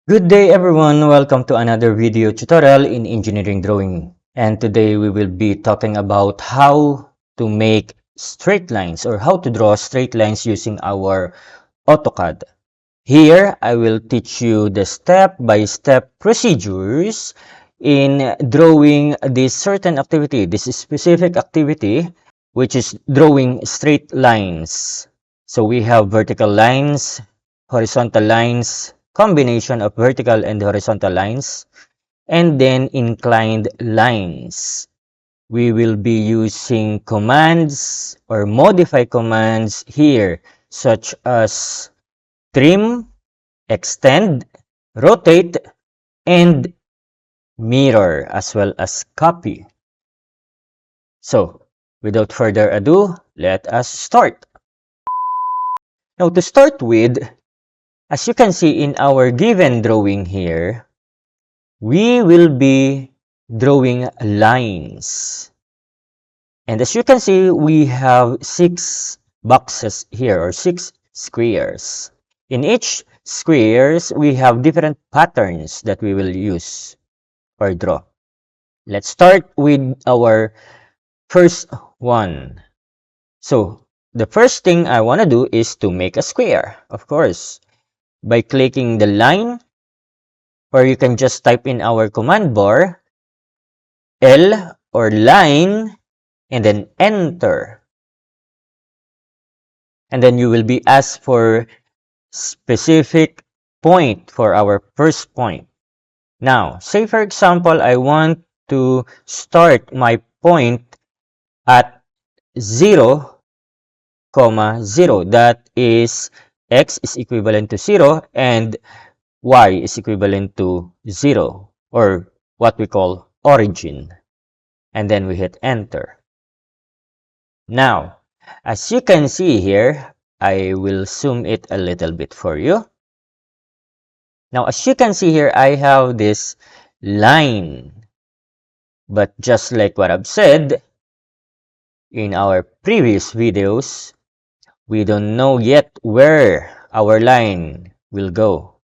Good day everyone, welcome to another video tutorial in engineering drawing. And today we will be talking about how to make straight lines or how to draw straight lines using our AutoCAD. Here I will teach you the step-by-step procedures in drawing this certain activity, this specific activity, which is drawing straight lines. So we have vertical lines, horizontal lines, combination of vertical and horizontal lines, and then inclined lines. We will be using commands or modify commands here, such as trim, extend, rotate, and mirror, as well as copy. So, without further ado, let us start. Now, to start with, as you can see in our given drawing here, we will be drawing lines. And as you can see, we have 6 boxes here, or 6 squares. In each squares, we have different patterns that we will use or draw. Let's start with our first one. So, the first thing I want to do is to make a square, of course, by clicking the line, or you can just type in our command bar, L or line, and then enter. And then you will be asked for specific point for our first point. Now, say for example, I want to start my point at 0, 0. That is, x is equivalent to 0 and y is equivalent to 0, or what we call origin. And then we hit enter. Now, as you can see here, I will zoom it a little bit for you. Now, as you can see here, I have this line. But just like what I've said in our previous videos, we don't know yet where our line will go.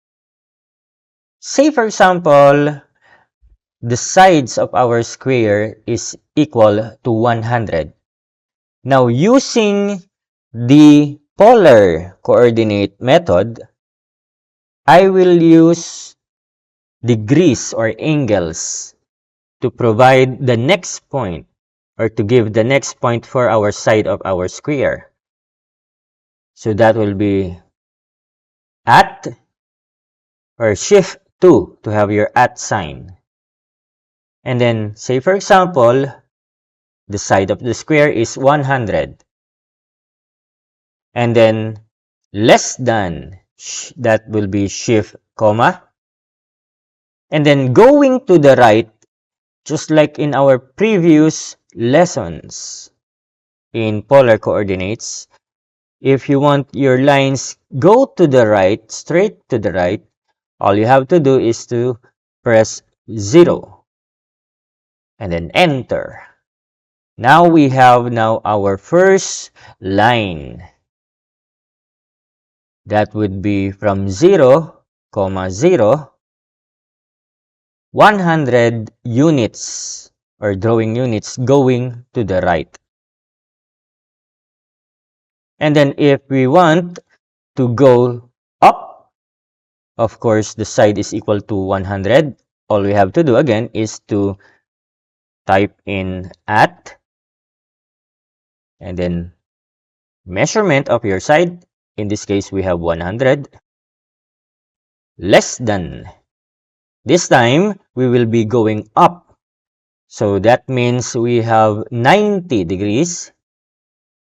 Say for example, the sides of our square is equal to 100. Now, using the polar coordinate method, I will use degrees or angles to provide the next point, or to give the next point for our side of our square. So that will be at, or shift 2 to have your at sign. And then, say for example, the side of the square is 100. And then, less than, that will be shift, comma. And then, going to the right, just like in our previous lessons in polar coordinates, if you want your lines go to the right, straight to the right, all you have to do is to press 0 and then enter. Now we have our first line. That would be from 0, 0, 100 units or drawing units going to the right. And then if we want to go up, of course, the side is equal to 100. All we have to do again is to type in at, and then measurement of your side. In this case, we have 100. Less than. This time, we will be going up. So that means we have 90 degrees.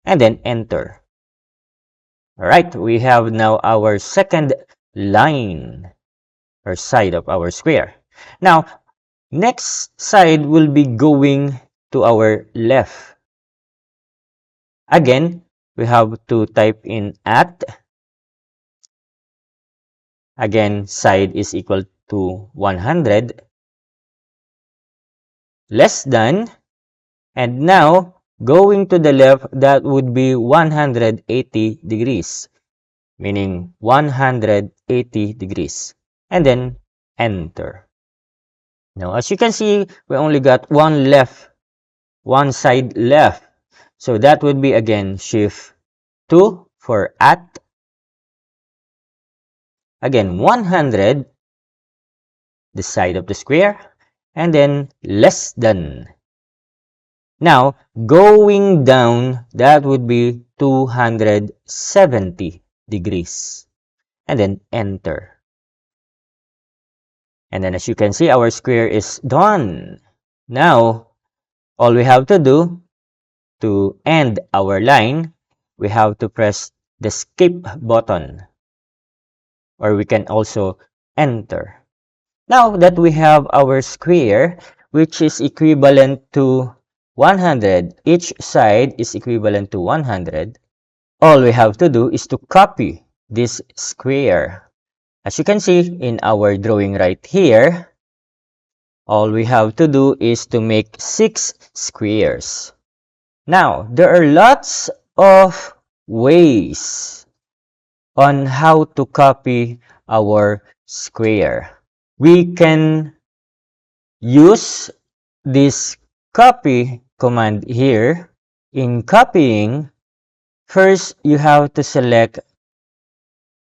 And then enter. Alright, we have now our second line or side of our square. Now, next side will be going to our left. Again, we have to type in at. Again, side is equal to 100. Less than. And now, going to the left, that would be 180 degrees. Meaning 180 degrees. And then enter. Now, as you can see, we only got one side left. So that would be again shift 2 for at. Again, 100, the side of the square, and then less than. Now, going down, that would be 270 degrees. And then enter. And then as you can see, our square is done. Now, all we have to do to end our line, we have to press the skip button. Or we can also enter. Now that we have our square, which is equivalent to 100, each side is equivalent to 100, all we have to do is to copy this square. As you can see in our drawing right here, all we have to do is to make 6 squares. Now, there are lots of ways on how to copy our square. We can use this copy command here. In copying, first you have to select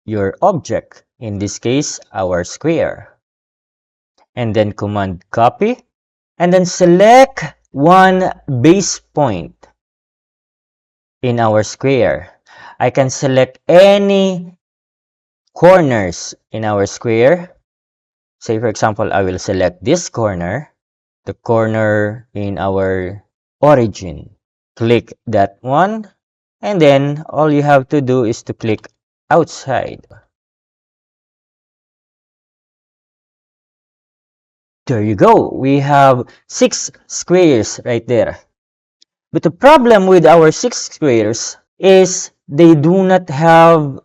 your object, in this case our square, and then command copy, and then select one base point in our square. I can select any corners in our square. Say for example, I will select this corner, the corner in our origin. Click that one, and then all you have to do is to click outside. There you go. We have 6 squares right there. But the problem with our 6 squares is they do not have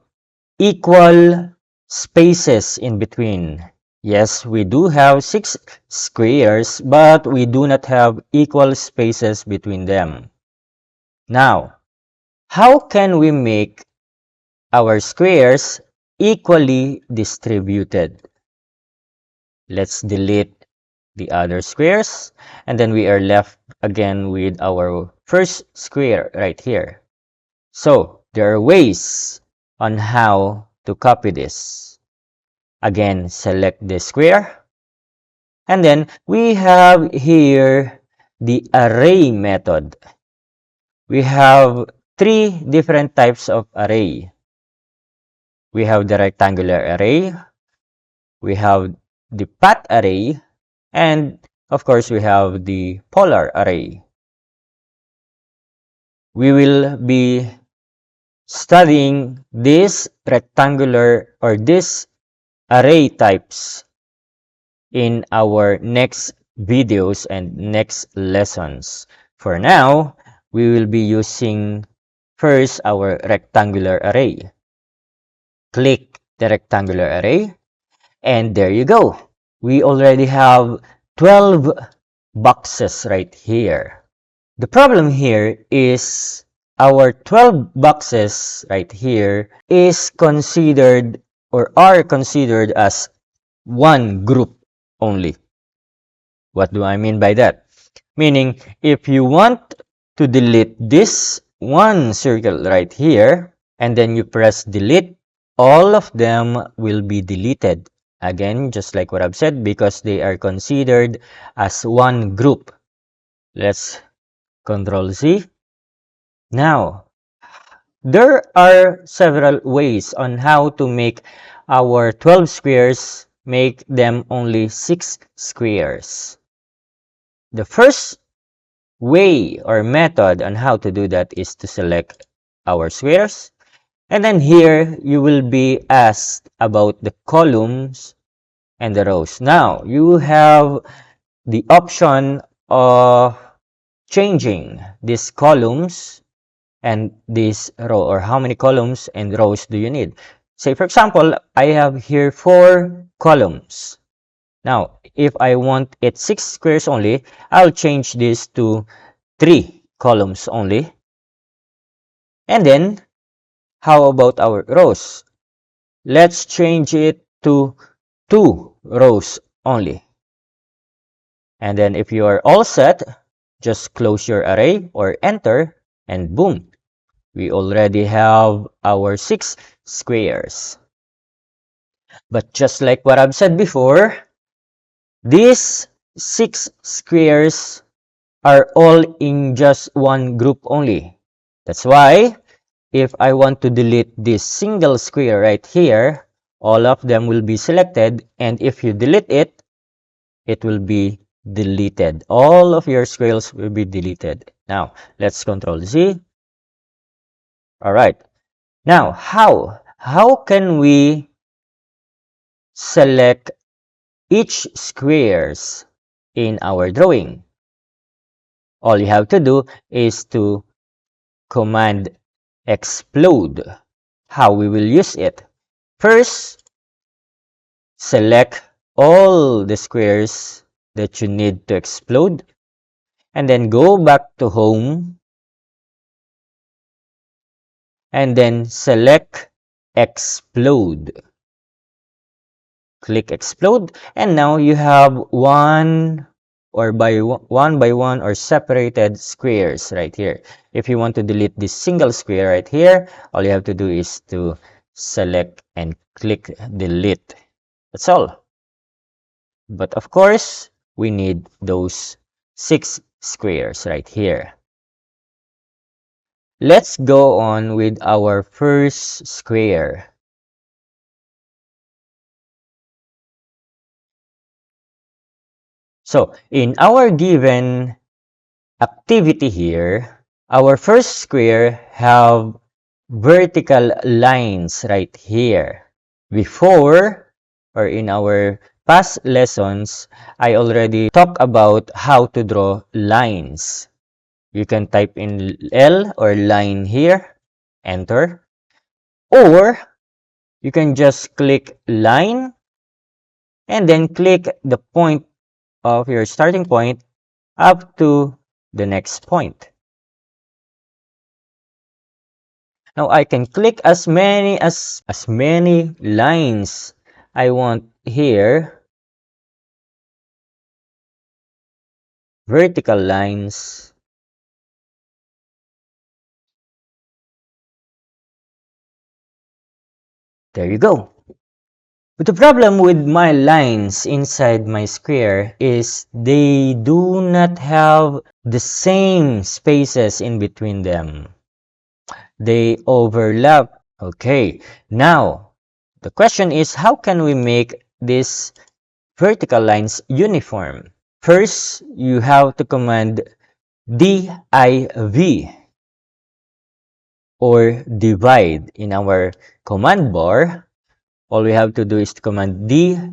equal spaces in between. Yes, we do have 6 squares, but we do not have equal spaces between them. Now, how can we make our squares equally distributed? Let's delete the other squares, and then we are left again with our first square right here. So, there are ways on how to copy this. Again, select the square, and then we have here the array method. We have 3 different types of array. We have the rectangular array, we have the path array, and of course we have the polar array. We will be studying this rectangular or this array types in our next videos and next lessons. For now, we will be using first our rectangular array. Click the rectangular array, and there you go. We already have 12 boxes right here. The problem here is our 12 boxes right here is considered or are considered as one group only. What do I mean by that? Meaning, if you want to delete this one circle right here, and then you press delete, all of them will be deleted. Again, just like what I've said, because they are considered as one group. Let's Control Z. Now, there are several ways on how to make our 12 squares, make them only 6 squares. The first way or method on how to do that is to select our squares. And then here, you will be asked about the columns and the rows. Now, you have the option of changing these columns and this row, or how many columns and rows do you need. Say, for example, I have here 4 columns. Now, if I want it 6 squares only, I'll change this to 3 columns only. And then, how about our rows? Let's change it to 2 rows only. And then if you are all set, just close your array or enter, and boom, we already have our 6 squares. But just like what I've said before, these 6 squares are all in just one group only. That's why if I want to delete this single square right here, all of them will be selected, and if you delete it, it will be deleted. All of your squares will be deleted. Now, let's Control Z. Alright. Now, how? How can we select each squares in our drawing? All you have to do is to command explode. How we will use it? First, select all the squares that you need to explode, and then go back to home, and then select explode. Click explode, and now you have one by one or separated squares right here. If you want to delete this single square right here, all you have to do is to select and click delete. That's all. But of course, we need those 6 squares right here. Let's go on with our first square. So, in our given activity here, our first square have vertical lines right here. Before, or in our past lessons, I already talked about how to draw lines. You can type in L or line here, enter, or you can just click line and then click the point of your starting point up to the next point. Now I can click as many lines I want here. Vertical lines. There you go. But the problem with my lines inside my square is they do not have the same spaces in between them. They overlap. Okay, now the question is, how can we make these vertical lines uniform? First, you have to command div or divide. In our command bar, all we have to do is to command div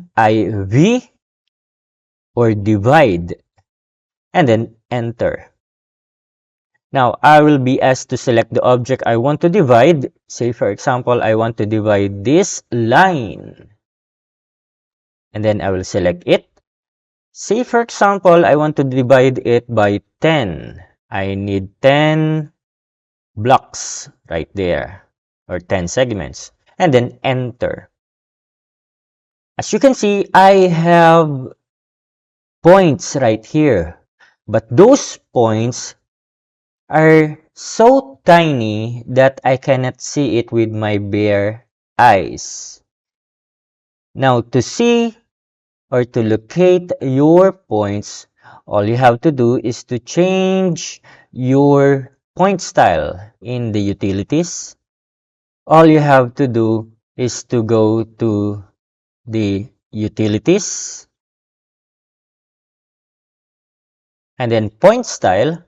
or divide and then enter. Now, I will be asked to select the object I want to divide. Say, for example, I want to divide this line. And then I will select it. Say, for example, I want to divide it by 10. I need 10 blocks right there, or 10 segments. And then enter. As you can see, I have points right here. But those points are so tiny that I cannot see it with my bare eyes. Now, to see or to locate your points, all you have to do is to change your point style in the utilities. All you have to do is to go to the utilities and then point style,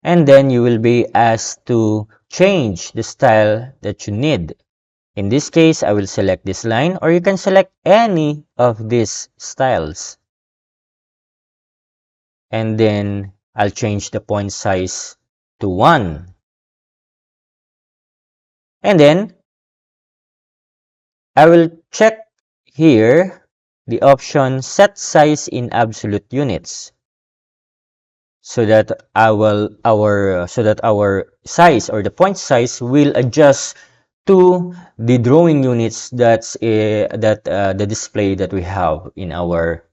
and then you will be asked to change the style that you need. In this case, I will select this line, or you can select any of these styles. And then I'll change the point size to 1. And then I will check here the option set size in absolute units, so that our size or the point size will adjust to the drawing units the display that we have in our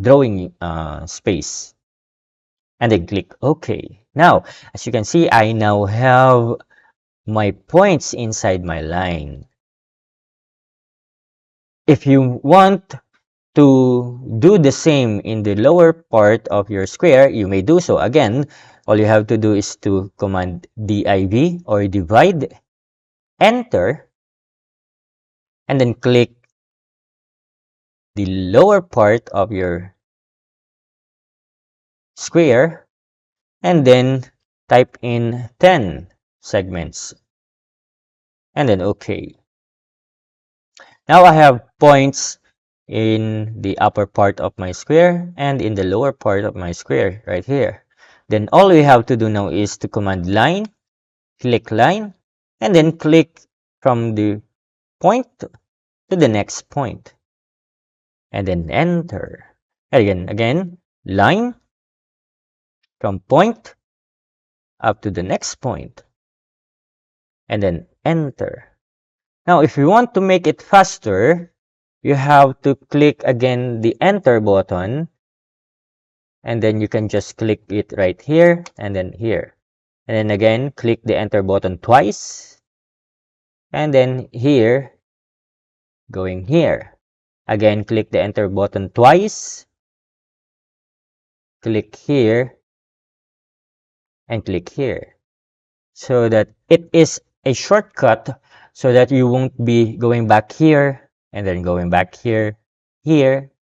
drawing space, and then click OK. Now, as you can see, I now have my points inside my line. If you want to do the same in the lower part of your square, you may do so. Again, all you have to do is to command div or divide, enter, and then click the lower part of your square, and then type in 10 segments, and then OK. Now I have points in the upper part of my square and in the lower part of my square right here. Then all we have to do now is to command line, click line, and then click from the point to the next point, and then enter. Again, line from point up to the next point, and then enter. Now, if you want to make it faster, you have to click again the enter button, and then you can just click it right here and then here. And then again, click the enter button twice, and then here, going here. Again, click the enter button twice, click here, and click here. So that it is a shortcut so that you won't be going back here and then going back here,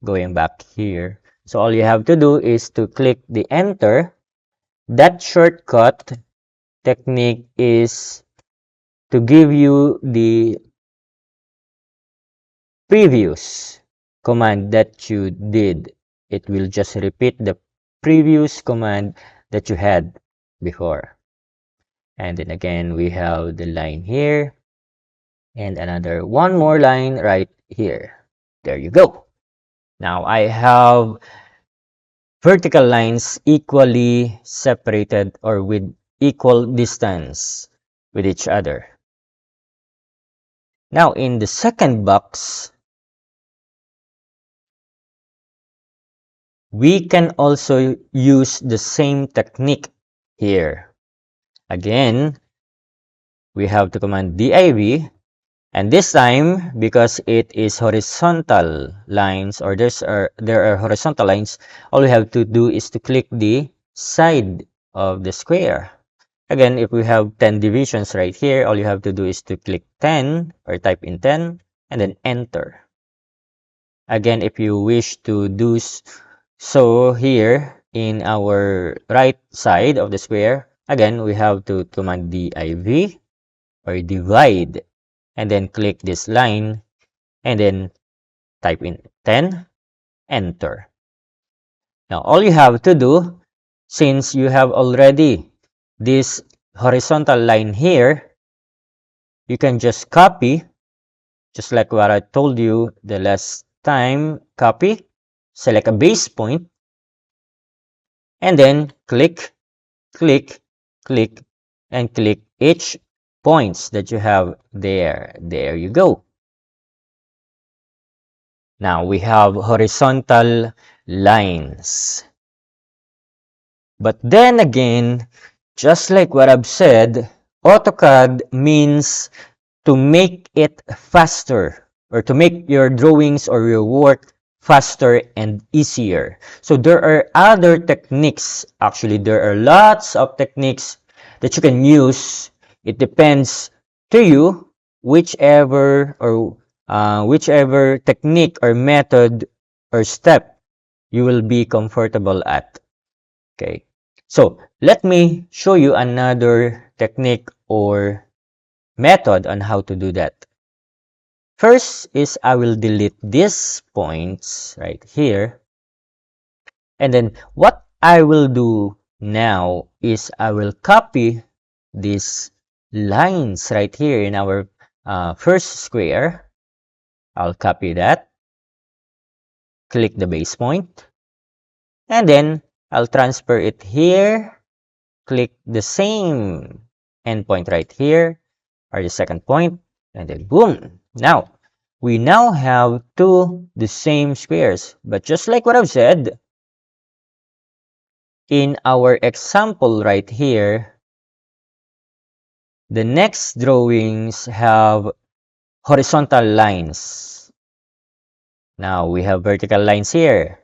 going back here. So all you have to do is to click the enter. That shortcut technique is to give you the previous command that you did. It will just repeat the previous command that you had before. And then again, we have the line here and another one more line right here. There you go. Now I have vertical lines equally separated or with equal distance with each other. Now in the second box, we can also use the same technique here. Again, we have to command div, and this time, because it is horizontal lines, or there are horizontal lines, all we have to do is to click the side of the square. Again, if we have 10 divisions right here, all you have to do is to click 10 or type in 10 and then enter. Again, if you wish to do so here in our right side of the square, again, we have to command div or divide, and then click this line and then type in 10, enter. Now, all you have to do, since you have already this horizontal line here, you can just copy, just like what I told you the last time. Copy, select a base point, and then click, click, click, and click each points that you have there. There you go. Now we have horizontal lines. But then again, just like what I've said, AutoCAD means to make it faster, or to make your drawings or your work faster and easier. So there are other techniques. Actually, there are lots of techniques that you can use. It depends to you whichever technique or method or step you will be comfortable at. Okay, so let me show you another technique or method on how to do that. First is I will delete these points right here, and then what I will do now is I will copy these lines right here in our first square. I'll copy that, click the base point, and then I'll transfer it here, click the same endpoint right here, or the second point, and then boom. Now, we now have two the same squares, but just like what I've said, in our example right here, the next drawings have horizontal lines. Now, we have vertical lines here.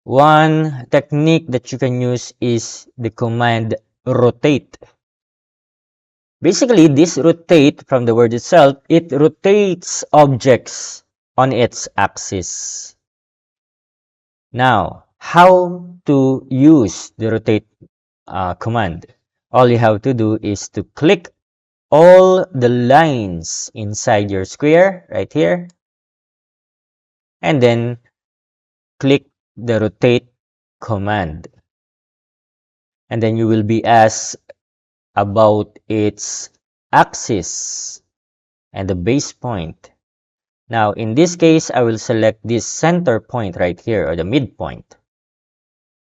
One technique that you can use is the command rotate. Basically, this rotate, from the word itself, it rotates objects on its axis. Now, how to use the rotate command? All you have to do is to click all the lines inside your square right here, and then click the rotate command. And then you will be asked about its axis and the base point. Now, in this case, I will select this center point right here, or the midpoint.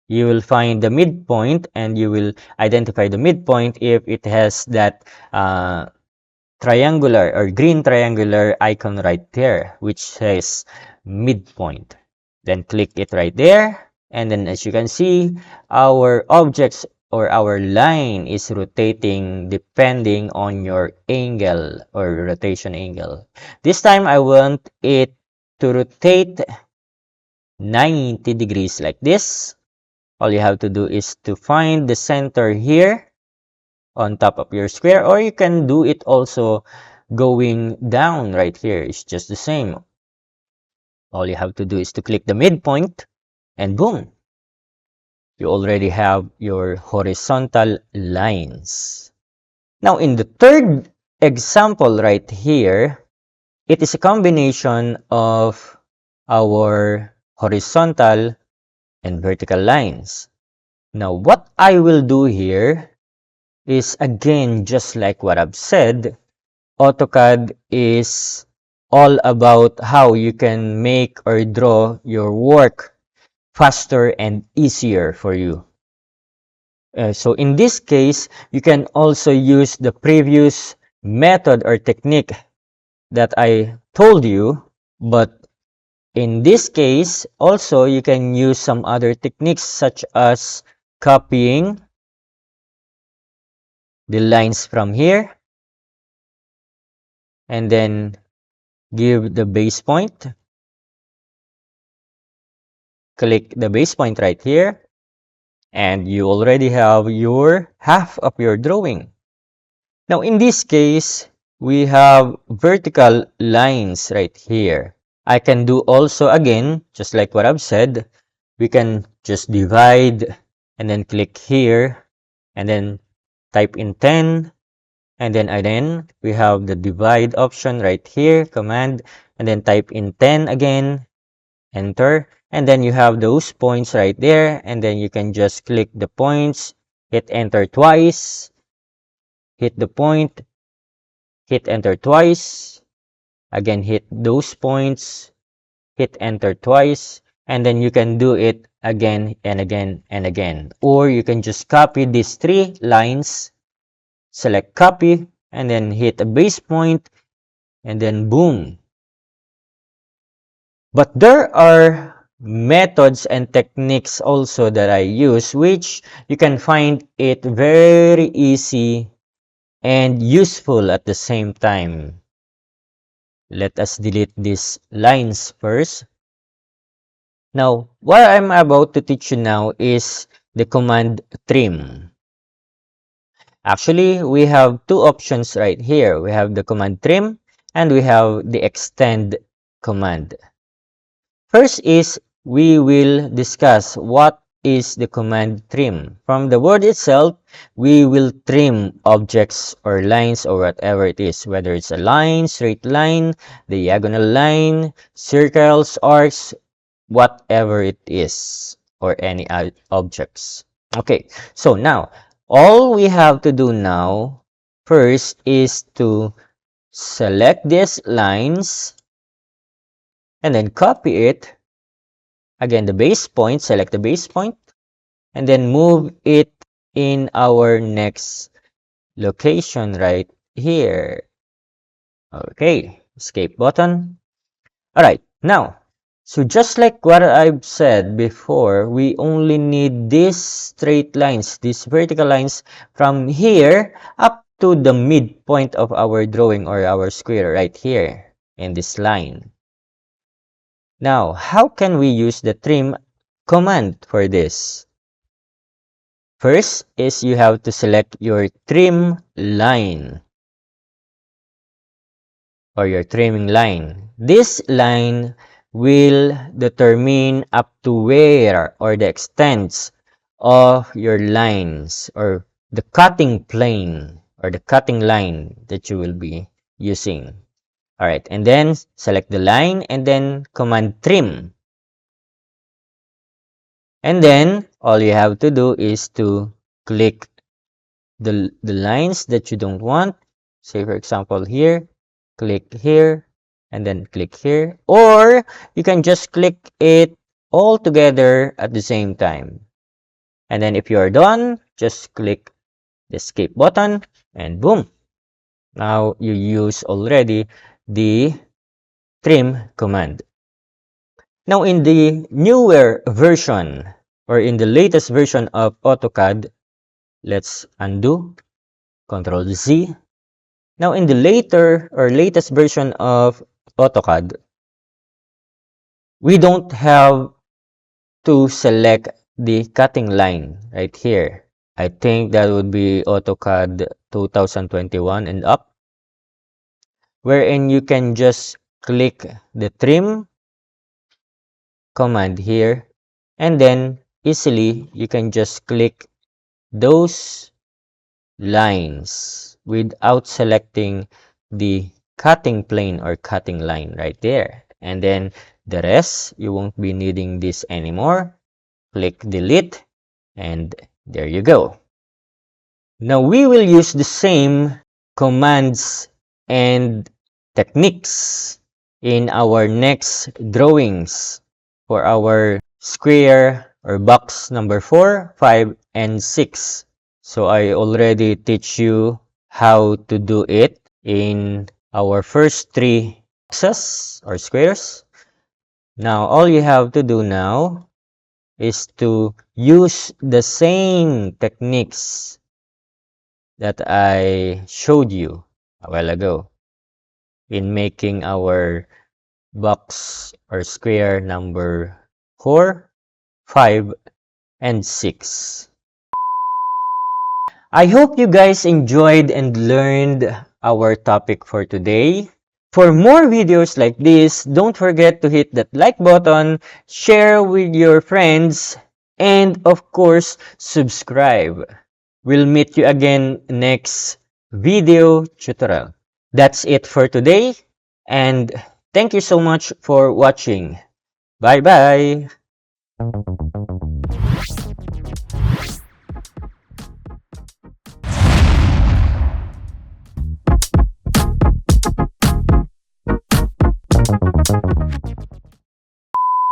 You will find the midpoint, and you will identify the midpoint if it has that triangular or green triangular icon right there, which says midpoint. Then click it right there, and then as you can see, our objects or our line is rotating depending on your angle or rotation angle. This time I want it to rotate 90 degrees like this. All you have to do is to find the center here on top of your square, or you can do it also going down right here. It's just the same. All you have to do is to click the midpoint, and boom, you already have your horizontal lines. Now, in the third example right here, it is a combination of our horizontal and vertical lines. Now, what I will do here is, again, just like what I've said, AutoCAD is all about how you can make or draw your work faster and easier for you. So in this case, you can also use the previous method or technique that I told you, but in this case, also you can use some other techniques such as copying the lines from here and then give the base point. Click the base point right here, and you already have your half of your drawing. Now, in this case, we have vertical lines right here. I can do also, again, just like what I've said, we can just divide and then click here and then type in 10, and then we have the divide option right here, command, and then type in 10 again, enter, and then you have those points right there, and then you can just click the points, hit enter twice, hit the point, hit enter twice, again hit those points, hit enter twice, and then you can do it again and again and again. Or you can just copy these three lines, select copy, and then hit a base point, and then boom. But there are methods and techniques also that I use, which you can find it very easy and useful at the same time. Let us delete these lines first. Now, what I'm about to teach you now is the command trim. Actually, we have two options right here. We have the command trim and we have the extend command. First is we will discuss what is the command trim. From the word itself, we will trim objects or lines or whatever it is, whether it's a line, straight line, diagonal line, circles, arcs, whatever it is, or any objects. Okay, so now, all we have to do now first is to select these lines and then copy it. Again, the base point, select the base point, and then move it in our next location right here. Okay, escape button. Alright, now, so just like what I've said before, we only need these straight lines, these vertical lines from here up to the midpoint of our drawing or our square right here in this line. Now, how can we use the trim command for this? First is you have to select your trim line or your trimming line. This line will determine up to where or the extents of your lines or the cutting plane or the cutting line that you will be using. Alright, and then select the line and then command trim. And then all you have to do is to click the lines that you don't want. Say for example here, click here, and then click here. Or you can just click it all together at the same time. And then if you are done, just click the escape button and boom. Now you use already the trim command. Now in the newer version or in the latest version of AutoCAD, let's undo, Control Z. Now in the later or latest version of AutoCAD, we don't have to select the cutting line right here. I think that would be AutoCAD 2021 and up, wherein you can just click the trim command here, and then easily you can just click those lines without selecting the cutting plane or cutting line right there. And then the rest, you won't be needing this anymore. Click delete, and there you go. Now we will use the same commands and techniques in our next drawings for our square or box number 4, 5, and 6. So I already teach you how to do it in our first 3 boxes or squares. Now all you have to do now is to use the same techniques that I showed you a while ago in making our box or square number 4, 5, and 6. I hope you guys enjoyed and learned our topic for today. For more videos like this, don't forget to hit that like button, share with your friends, and of course, subscribe. We'll meet you again next video tutorial. That's it for today, and thank you so much for watching. Bye-bye!